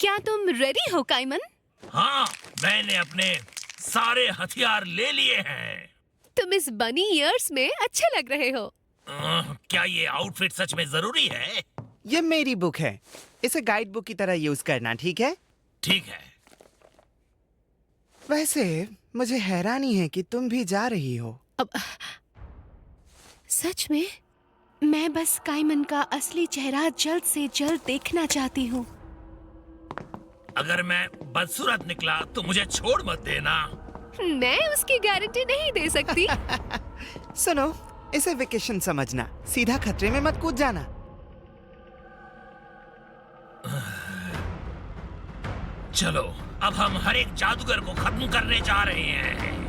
क्या तुम रेडी हो काइमन? हाँ, मैंने अपने सारे हथियार ले लिए हैं। तुम इस बनी ईयर्स में अच्छे लग रहे हो। क्या ये आउटफिट सच में जरूरी है? ये मेरी बुक है, इसे गाइड बुक की तरह यूज करना, ठीक है? ठीक है। वैसे मुझे हैरानी है कि तुम भी जा रही हो। अब सच में मैं बस काइमन का असली चेहरा जल्द से जल्द देखना चाहती हूँ। अगर मैं बदसूरत निकला तो मुझे छोड़ मत देना। मैं उसकी गारंटी नहीं दे सकती। सुनो, इसे वेकेशन समझना, सीधा खतरे में मत कूद जाना। चलो, अब हम हर एक जादूगर को खत्म करने जा रहे हैं।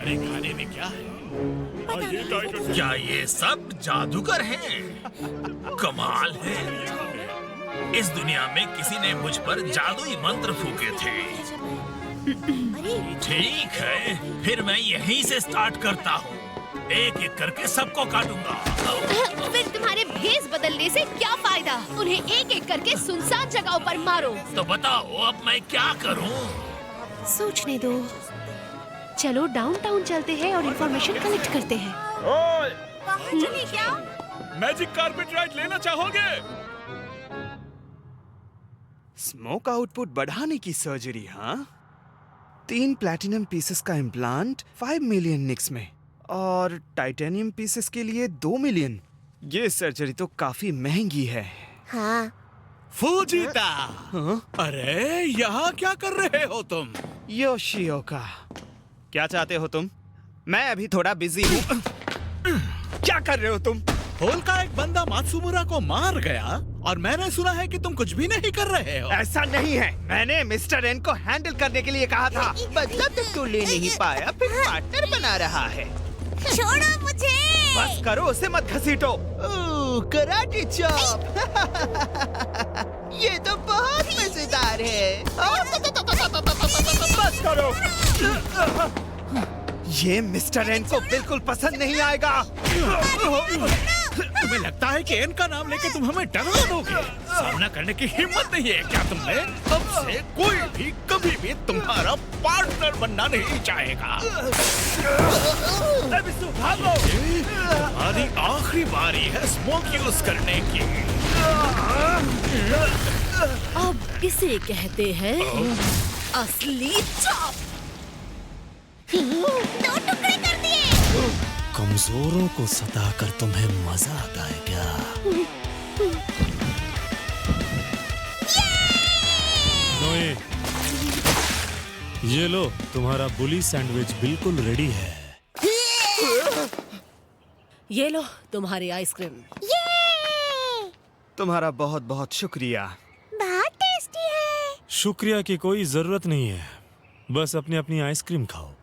अरे खाने में क्या है? क्या ये सब जादूगर हैं? कमाल है। इस दुनिया में किसी ने मुझ पर जादुई मंत्र फूके थे। ठीक है, फिर मैं यहीं से स्टार्ट करता हूँ। एक एक करके सबको काटूंगा। फिर तुम्हारे भेस बदलने से क्या फायदा? उन्हें एक एक करके सुनसान जगहों पर मारो। तो बताओ अब मैं क्या करूँ? सोचने दो। चलो डाउनटाउन चलते हैं और इंफॉर्मेशन कलेक्ट करते हैं। ओए, क्या? मैजिक कारपेट राइड लेना चाहोगे? स्मोक आउटपुट बढ़ाने की सर्जरी, हाँ? 3 प्लैटिनम पीसेस का इम्प्लांट 5 मिलियन निक्स में, और टाइटेनियम पीसेस के लिए 2 मिलियन। ये सर्जरी तो काफी महंगी है। हाँ। फूजिता, हाँ? अरे यहाँ क्या कर रहे हो तुम? योशिओका, क्या चाहते हो तुम? मैं अभी थोड़ा बिजी हूँ। क्या कर रहे हो तुम? होल का एक बंदा मात्सुमुरा को मार गया और मैंने सुना है कि तुम कुछ भी नहीं कर रहे हो। ऐसा नहीं है, मैंने मिस्टर एन को हैंडल करने के लिए कहा था। बदला तो तू ले नहीं पाया, फिर पार्टनर बना रहा है। छोड़ो मुझे। बस करो, उसे मत घसीटो। Karate chop. ये तो बहुत मजेदार है। बस करो। ये मिस्टर एन को बिल्कुल पसंद नहीं आएगा। तुम्हें लगता है कि एन का नाम लेके तुम हमें डरा दोगे? सामना करने की हिम्मत नहीं है क्या तुम्हें? अब से कोई भी कभी भी तुम्हारा पार्टनर बनना नहीं चाहेगा। भागो। तुम्हारी आखिरी बारी है स्मोक यूज करने की। अब इसे कहते हैं असली चॉप। 2 टुकड़े कर दिए। कमजोरों को सताकर तुम्हें मजा आता है क्या? नोए, ये लो, तुम्हारा बुली सैंडविच बिल्कुल रेडी है। ये लो तुम्हारी आइसक्रीम। तुम्हारा बहुत बहुत शुक्रिया। बहुत टेस्टी है। शुक्रिया की कोई जरूरत नहीं है, बस अपनी अपनी आइसक्रीम खाओ।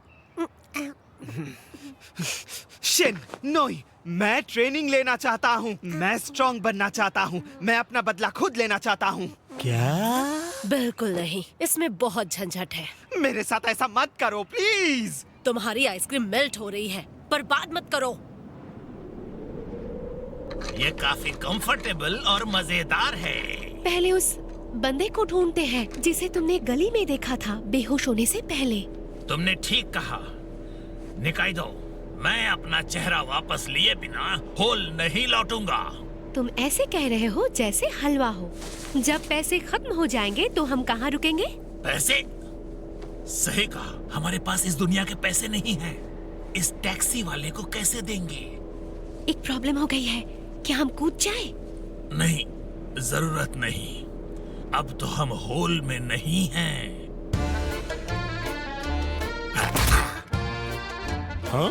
शिन, नोई, मैं ट्रेनिंग लेना चाहता हूँ। मैं स्ट्रॉन्ग बनना चाहता हूँ। मैं अपना बदला खुद लेना चाहता हूँ। क्या? बिल्कुल नहीं, इसमें बहुत झंझट है। मेरे साथ ऐसा मत करो प्लीज। तुम्हारी आइसक्रीम मेल्ट हो रही है, बर्बाद मत करो। ये काफी कंफर्टेबल और मजेदार है। पहले उस बंदे को ढूंढते हैं जिसे तुमने गली में देखा था बेहोश होने से पहले। तुमने ठीक कहा। निकाइदो, मैं अपना चेहरा वापस लिए बिना होल नहीं लौटूंगा। तुम ऐसे कह रहे हो जैसे हलवा हो। जब पैसे खत्म हो जाएंगे तो हम कहाँ रुकेंगे? पैसे? सही कहा, हमारे पास इस दुनिया के पैसे नहीं हैं। इस टैक्सी वाले को कैसे देंगे? एक प्रॉब्लम हो गई है, क्या हम कूद जाए? नहीं, जरूरत नहीं। अब तो हम होल में नहीं हैं। हाँ?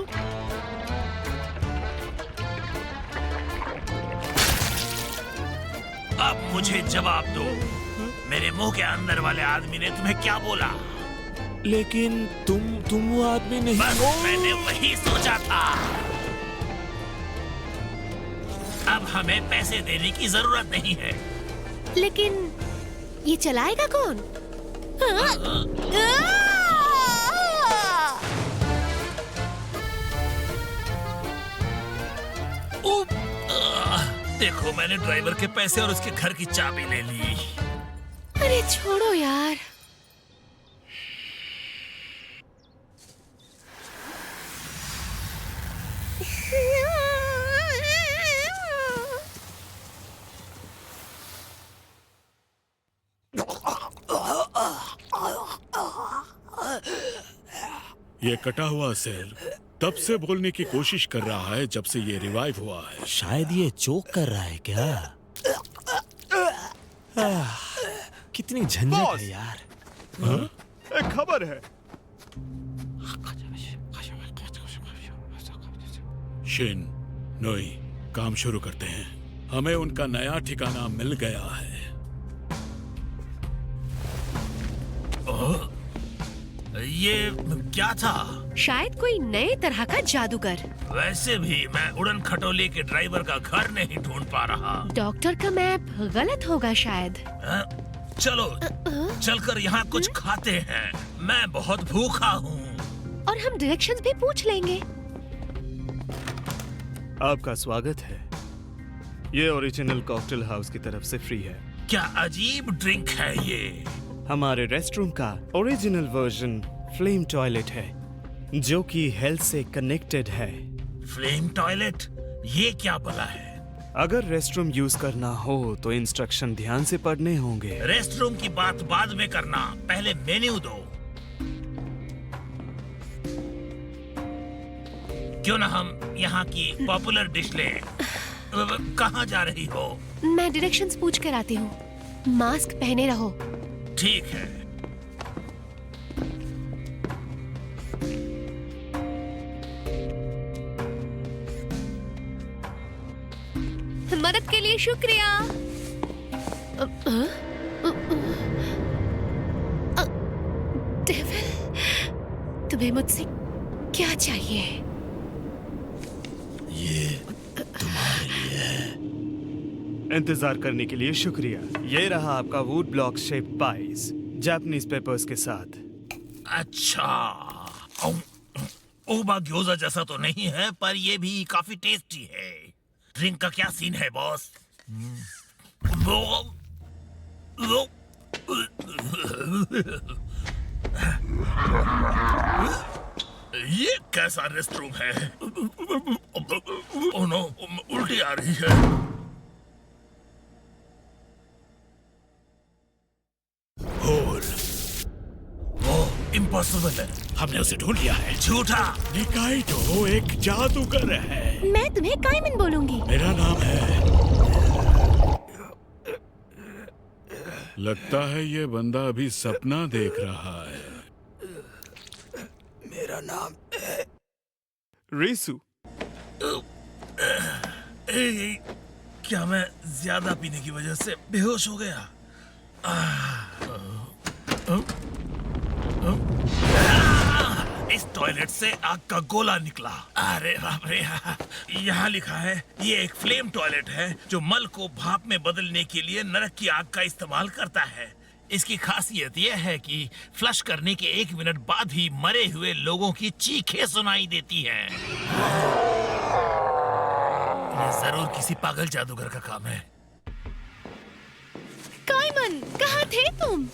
अब मुझे जवाब दो, मेरे मुंह के अंदर वाले आदमी ने तुम्हें क्या बोला? लेकिन तुम वो आदमी नहीं बस हो। मैंने वही सोचा था। अब हमें पैसे देने की जरूरत नहीं है। लेकिन ये चलाएगा कौन? देखो, मैंने ड्राइवर के पैसे और उसके घर की चाबी ले ली। अरे छोड़ो यार। ये कटा हुआ सिर तब से बोलने की कोशिश कर रहा है जब से ये रिवाइव हुआ है। शायद ये चोक कर रहा है क्या? कितनी झंझट बॉस! है यार। एक खबर है। शिन, नोई, काम शुरू करते हैं। हमें उनका नया ठिकाना मिल गया है। ये क्या था? शायद कोई नए तरह का जादूगर। वैसे भी मैं उड़न खटोले के ड्राइवर का घर नहीं ढूंढ पा रहा। डॉक्टर का मैप गलत होगा शायद। चलो चलकर यहाँ कुछ खाते हैं। मैं बहुत भूखा हूँ। और हम डायरेक्शंस भी पूछ लेंगे। आपका स्वागत है। ये ओरिजिनल कॉकटेल हाउस की तरफ से फ्री है। क्या अजीब ड्रिंक है ये? हमारे रेस्टरूम का ओरिजिनल वर्जन फ्लेम टॉयलेट है, जो कि हेल्थ से कनेक्टेड है। Flame toilet? ये क्या भला है? अगर रेस्टरूम यूज करना हो तो इंस्ट्रक्शन ध्यान से पढ़ने होंगे। रेस्टरूम की बात बाद में करना, पहले मेन्यू दो। क्यों ना हम यहाँ की पॉपुलर डिश लें। कहाँ जा रही हो? मैं डायरेक्शंस पूछ कर आती हूँ। मास्क पहने रहो। ठीक है। मदद के लिए शुक्रिया। डेविल, तुम्हें मुझसे क्या चाहिए? ये तुम्हारे लिए है। इंतजार करने के लिए शुक्रिया। ये रहा आपका would block shape price, Japanese papers के साथ। अच्छा, ओबा ग्योजा जैसा तो नहीं है, पर ये भी काफी टेस्टी है। ड्रिंक का क्या सीन है बॉस? ये कैसा रेस्टरूम है? ओह नो, उल्टी आ रही है। होल, वो इम्पॉसिबल है। हमने उसे ढूंढ लिया है। झूठा। निकाइडो एक जादूगर है। मैं तुम्हें काइमन बोलूंगी। मेरा नाम है। लगता है ये बंदा अभी सपना देख रहा है। मेरा नाम है रिसु। क्या मैं ज्यादा पीने की वजह से बेहोश हो गया? इस टॉयलेट से आग का गोला निकला। अरे बाप रे, यहाँ लिखा है ये एक फ्लेम टॉयलेट है जो मल को भाप में बदलने के लिए नरक की आग का इस्तेमाल करता है। इसकी खासियत यह है कि फ्लश करने के 1 मिनट बाद ही मरे हुए लोगों की चीखें सुनाई देती हैं। ये जरूर किसी पागल जादूगर का काम है। काइमन, कहाँ थे तुम?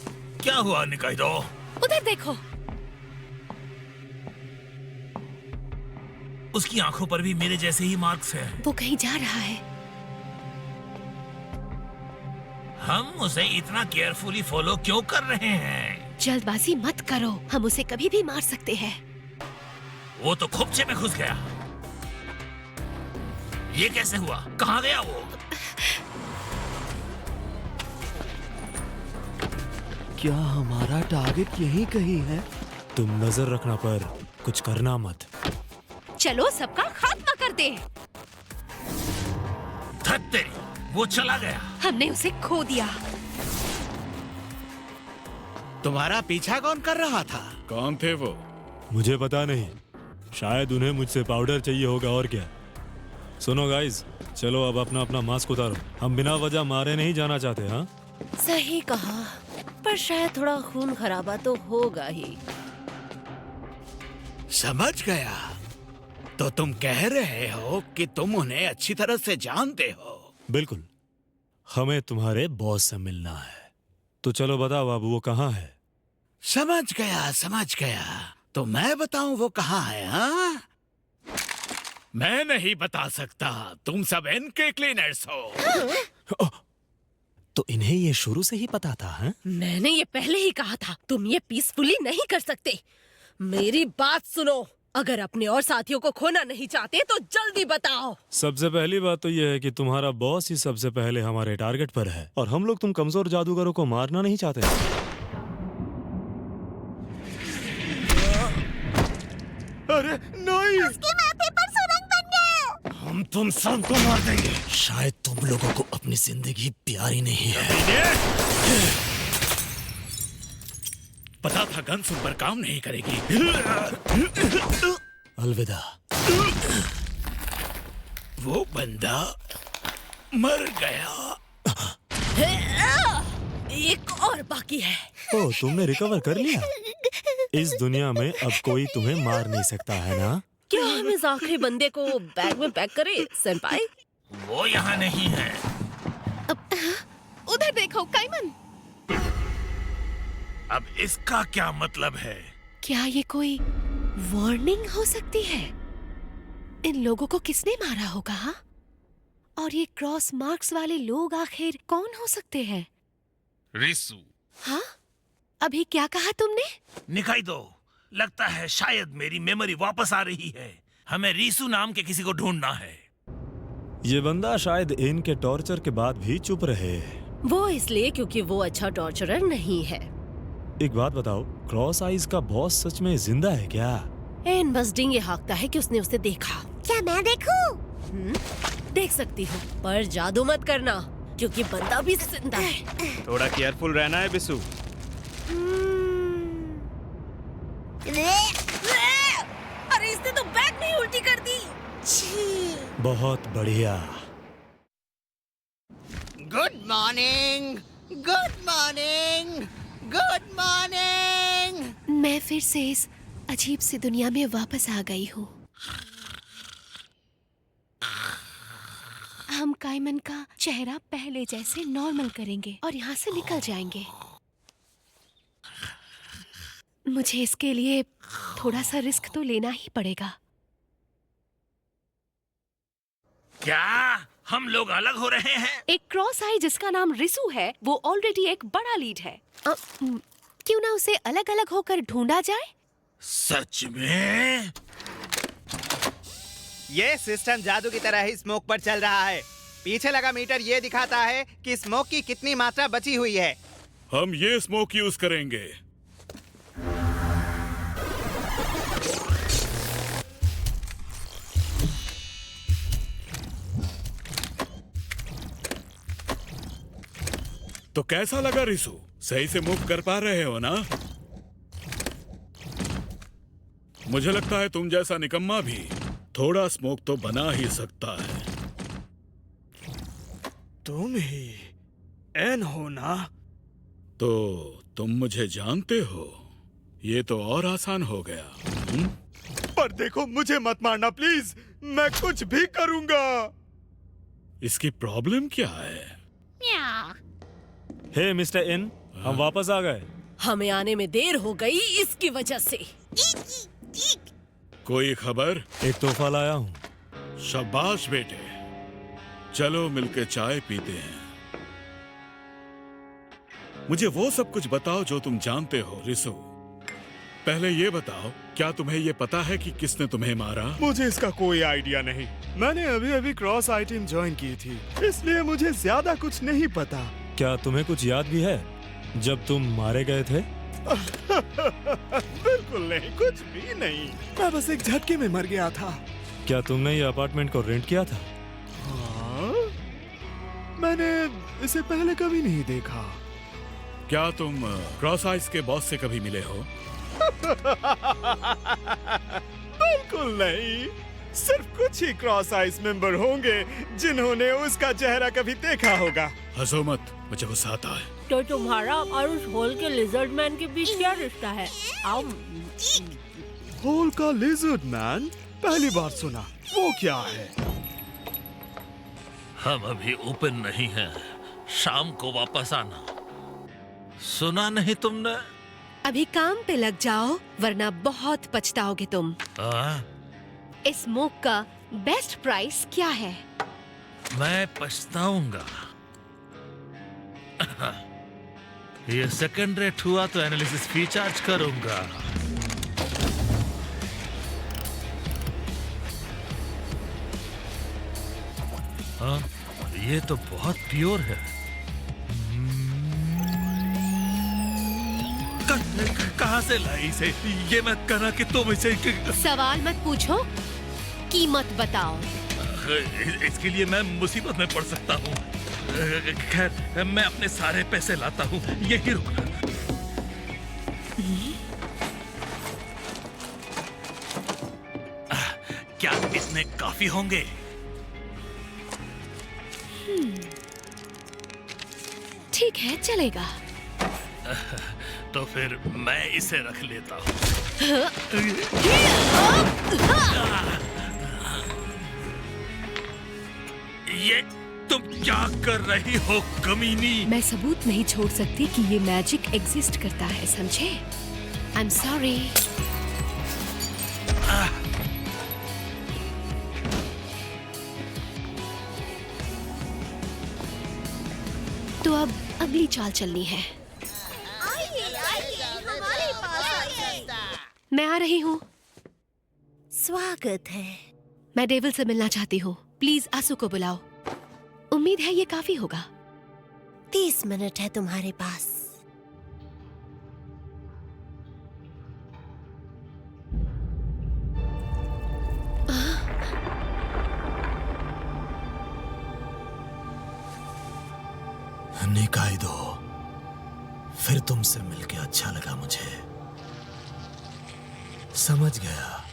क्या हुआ निकाइडो? उधर देखो। उसकी आंखों पर भी मेरे जैसे ही मार्क्स हैं। वो कहीं जा रहा है। हम उसे इतना केयरफुली फॉलो क्यों कर रहे हैं? जल्दबाजी मत करो, हम उसे कभी भी मार सकते हैं। वो तो खोपचे में घुस गया। ये कैसे हुआ? कहाँ गया वो? क्या हमारा टारगेट यहीं कहीं है? तुम नजर रखना पर कुछ करना मत। चलो सबका खात्मा कर दे। धत तेरी, वो चला गया। हमने उसे खो दिया। तुम्हारा पीछा कौन कर रहा था? कौन थे वो? मुझे पता नहीं, शायद उन्हें मुझसे पाउडर चाहिए होगा और क्या। सुनो गाइस, चलो अब अपना अपना मास्क उतारो। हम बिना वजह मारे नहीं जाना चाहते। हाँ, सही कहा, पर शायद थोड़ा खून खराबा तो होगा ही। समझ गया। तो तुम कह रहे हो कि तुम उन्हें अच्छी तरह से जानते हो? बिल्कुल, हमें तुम्हारे बॉस से मिलना है। तो चलो बताओ अब वो कहाँ है? समझ गया, समझ गया। तो मैं बताऊं वो कहाँ है? हाँ, मैं नहीं बता सकता। तुम सब इनके क्लीनर्स हो। तो इन्हें ये शुरू से ही पता था? हैं? मैंने ये पहले ही कहा था, तुम ये पीसफुली नहीं कर सकते। मेरी बात सुनो, अगर अपने और साथियों को खोना नहीं चाहते तो जल्दी बताओ। सबसे पहली बात तो ये है कि तुम्हारा बॉस ही सबसे पहले हमारे टारगेट पर है, और हम लोग तुम कमजोर जादूगरों को मारना नहीं चाहते। अरे नहीं! उसके माथे पर सुरंग बन गया। हम तुम सबको मार देंगे। शायद तुम लोगों को अपनी जिंदगी प्यारी नहीं है। पता था गन सुन पर काम नहीं करेगी। अलविदा। वो बंदा मर गया। एक और बाकी है। ओह, तुमने रिकवर कर लिया। इस दुनिया में अब कोई तुम्हें मार नहीं सकता है ना? क्या हम इस आखिरी बंदे को बैग में पैक करें, सेंपाई? वो यहाँ नहीं है। उधर देखो काइमन। अब इसका क्या मतलब है? क्या ये कोई वार्निंग हो सकती है? इन लोगों को किसने मारा होगा? हाँ? और ये क्रॉस मार्क्स वाले लोग आखिर कौन हो सकते हैं? रिसु। हाँ? अभी क्या कहा तुमने? निकाइडो, लगता है शायद मेरी मेमोरी वापस आ रही है। हमें रिसु नाम के किसी को ढूंढना है। ये बंदा शायद इनके टॉर्चर के बाद भी चुप रहे। वो इसलिए क्योंकि वो अच्छा टॉर्चरर नहीं है। एक बात बताओ, क्रॉस आइज का बॉस सच में जिंदा है क्या? एन बस्टिंग ये हाकता है कि उसने उसे देखा। क्या मैं देखूं? देख सकती हूँ, पर जादू मत करना क्योंकि बंदा भी जिंदा है। थोड़ा केयरफुल रहना है बिसु। अरे इसने तो बैग में ही उल्टी कर दी। बहुत बढ़िया। Good morning, good morning, good morning. मैं फिर से इस अजीब सी दुनिया में वापस आ गई हूँ। हम काइमन का चेहरा पहले जैसे नॉर्मल करेंगे और यहाँ से निकल जाएंगे। मुझे इसके लिए थोड़ा सा रिस्क तो लेना ही पड़ेगा। क्या हम लोग अलग हो रहे हैं? एक क्रॉस आई जिसका नाम रिसु है, वो ऑलरेडी एक बड़ा लीड है। क्यों ना उसे अलग अलग होकर ढूंढा जाए? सच में? ये सिस्टम जादू की तरह ही स्मोक पर चल रहा है। पीछे लगा मीटर ये दिखाता है कि स्मोक की कितनी मात्रा बची हुई है। हम ये स्मोक यूज करेंगे। तो कैसा लगा रिसु? सही से मूव कर पा रहे हो ना? मुझे लगता है तुम जैसा निकम्मा भी थोड़ा स्मोक तो बना ही सकता है। तुम ही एन हो ना? तो तुम मुझे जानते हो, ये तो और आसान हो गया। पर देखो, मुझे मत मारना प्लीज, मैं कुछ भी करूंगा। इसकी प्रॉब्लम क्या है? हे मिस्टर इन, हम वापस आ गए। हमें आने में देर हो गई इसकी वजह से। कोई खबर? एक तोहफा लाया हूँ। शाबाश बेटे, चलो मिलके चाय पीते हैं। मुझे वो सब कुछ बताओ जो तुम जानते हो रिसु। पहले ये बताओ, क्या तुम्हें ये पता है कि किसने तुम्हें मारा? मुझे इसका कोई आइडिया नहीं। मैंने अभी अभी क्रॉस आई टीम ज्वाइन की थी, इसलिए मुझे ज्यादा कुछ नहीं पता। क्या तुम्हें कुछ याद भी है जब तुम मारे गए थे? बिल्कुल नहीं, कुछ भी नहीं। मैं बस एक झटके में मर गया था। क्या तुमने ये अपार्टमेंट को रेंट किया था? हाँ? मैंने इसे पहले कभी नहीं देखा। क्या तुम क्रॉस आइस के बॉस से कभी मिले हो? बिल्कुल नहीं। सिर्फ कुछ ही क्रॉस आइस मेंबर होंगे जिन्होंने उसका चेहरा कभी देखा होगा। हंसो मत, मुझे गुस्सा आता है। तो तुम्हारा और उस होल के लिजर्ड मैन के बीच क्या रिश्ता है? आओ। होल का लिजर्ड मैन? पहली बार सुना। वो क्या है? हम अभी ओपन नहीं हैं, शाम को वापस आना। सुना नहीं तुमने? अभी काम पे लग जाओ, वरना बहुत पछताओगे तुम। हाँ? इस स्मोक का बेस्ट प्राइस क्या है? मैं पछताऊंगा। ये सेकंड रेट हुआ तो एनालिसिस फी चार्ज करूंगा। हाँ, ये तो बहुत प्योर है। कहाँ से लाई इसे? ये मत कहना कि तुम इसे। सवाल मत पूछो, कीमत बताओ। इसके लिए मैं मुसीबत में पड़ सकता हूँ। खैर, मैं अपने सारे पैसे लाता हूँ, यही रुकना। क्या इतने काफी होंगे? ठीक है, चलेगा। तो फिर मैं इसे रख लेता हूँ। ये तुम क्या कर रही हो कमीनी? मैं सबूत नहीं छोड़ सकती कि ये मैजिक एग्जिस्ट करता है, समझे? I am sorry. तो अब अगली चाल चलनी है। मैं आ रही हूँ। स्वागत है। मैं डेविल से मिलना चाहती हूँ। प्लीज आंसू को बुलाओ। उम्मीद है ये काफी होगा। 30 मिनट है तुम्हारे पास। निकाइदो, फिर तुमसे मिलके अच्छा लगा मुझे। समझ गया,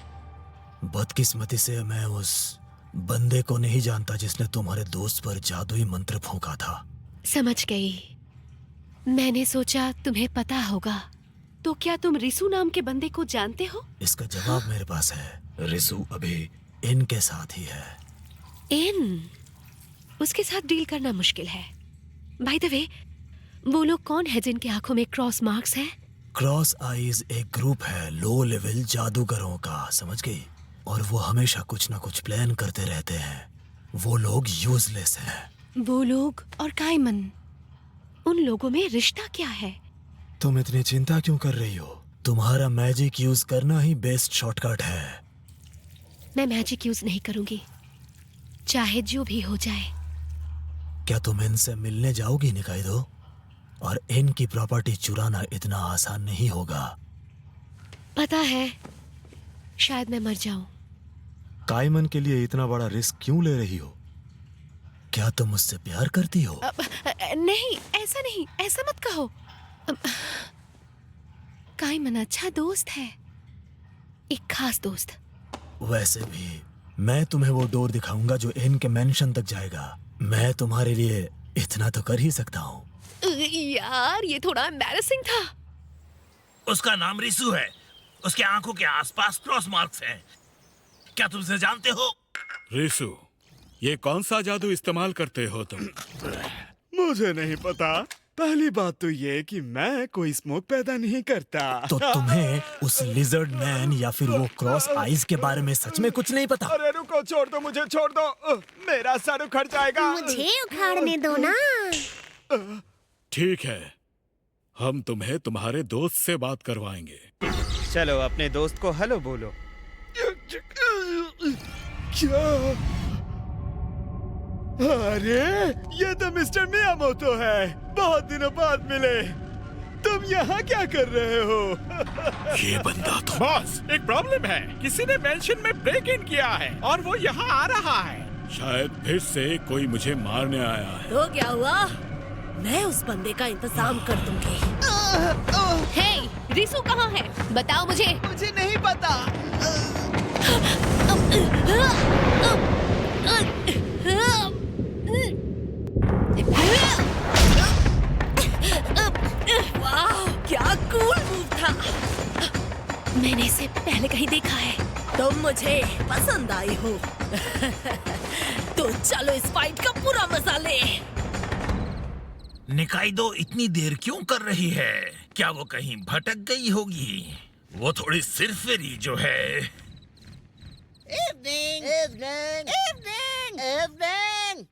बदकिस्मती से मैं उस बंदे को नहीं जानता जिसने तुम्हारे दोस्त पर जादुई मंत्र फूंका था। समझ गई। मैंने सोचा तुम्हें पता होगा। तो क्या तुम रिसु नाम के बंदे को जानते हो? इसका जवाब मेरे पास है। रिसु अभी इनके साथ ही है। इन? उसके साथ डील करना मुश्किल है। बाय द वे, वो लोग कौन है जिनकी आंखों में क्रॉस मार्क्स हैं? क्रॉस आईज एक ग्रुप है लो लेवल जादूगरों का, समझ गई? और वो हमेशा कुछ ना कुछ प्लान करते रहते हैं। वो लोग यूजलेस हैं। वो लोग और काइमन, उन लोगों में रिश्ता क्या है? तुम इतनी चिंता क्यों कर रही हो? तुम्हारा मैजिक यूज करना ही बेस्ट शॉर्टकट है। मैं मैजिक यूज नहीं करूंगी, चाहे जो भी हो जाए। क्या तुम इनसे मिलने जाओगी निकाइदो? और इनकी प्रॉपर्टी चुराना इतना आसान नहीं होगा। पता है, शायद मैं मर जाऊं। काइमन के लिए इतना बड़ा रिस्क क्यों ले रही हो? क्या तुम मुझसे प्यार करती हो? नहीं, ऐसा नहीं, ऐसा मत कहो। काइमन अच्छा दोस्त है। एक खास दोस्त। वैसे भी मैं तुम्हें वो डोर दिखाऊंगा जो एन के मेंशन तक जाएगा। मैं तुम्हारे लिए इतना तो कर ही सकता हूँ। यार ये थोड़ा एम्बैरेसिंग था। उसका नाम रिसु है। उसके आंखों के आसपास क्रॉस मार्क्स हैं। क्या तुम उसे जानते हो? रिसु, ये कौन सा जादू इस्तेमाल करते हो तुम? मुझे नहीं पता। पहली बात तो ये कि मैं कोई स्मोक पैदा नहीं करता। तो तुम्हें उस लिजर्ड मैन या फिर वो क्रॉस आइज के बारे में सच में कुछ नहीं पता? अरे रुको, छोड़ दो मुझे, छोड़ दो। मेरा सर उखड़ जाएगा। मुझे उखाड़ने दो ना। ठीक है, हम तुम्हें तुम्हारे दोस्त से बात करवाएंगे। चलो अपने दोस्त को हेलो बोलो। क्या? अरे ये तो मिस्टर मियामोतो है। बहुत दिनों बाद मिले। तुम यहाँ क्या कर रहे हो? ये बंदा तो बॉस, एक प्रॉब्लम है। किसी ने मेंशन में ब्रेक इन किया है और वो यहाँ आ रहा है। शायद फिर से कोई मुझे मारने आया है। तो क्या हुआ? मैं उस बंदे का इंतजाम कर दूंगी। हे, रिसु कहाँ है? बताओ मुझे। मुझे नहीं पता। वाह, क्या कूल मूव था। मैंने इसे पहले कहीं देखा है। तुम मुझे पसंद आई हो। तो चलो इस फाइट का पूरा मजा ले। निकाइदो इतनी देर क्यों कर रही है? क्या वो कहीं भटक गई होगी? वो थोड़ी सिरफिरी जो है। Evening. Evening. Evening. Evening.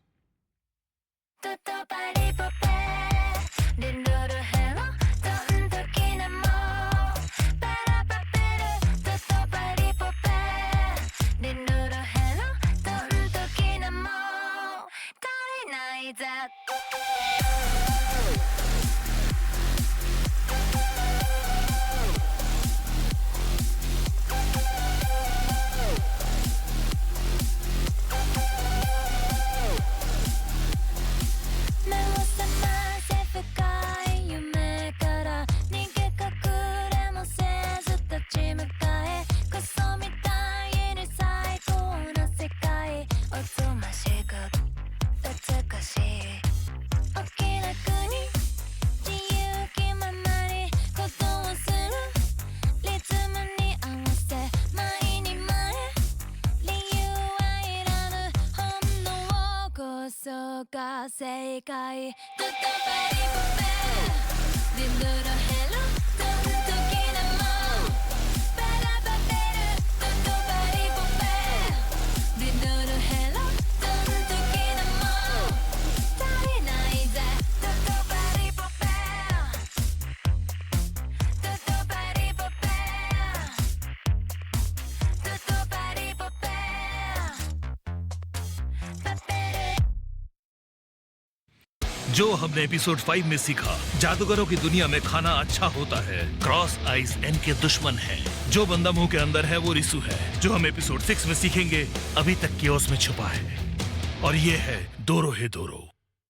जो हमने एपिसोड 5 में सीखा, जादूगरों की दुनिया में खाना अच्छा होता है। क्रॉस आइज एन के दुश्मन है। जो बंदा मुंह के अंदर है वो रिसु है, जो हम एपिसोड 6 में सीखेंगे अभी तक केओस में छुपा है। और ये है डोरो हे डोरो।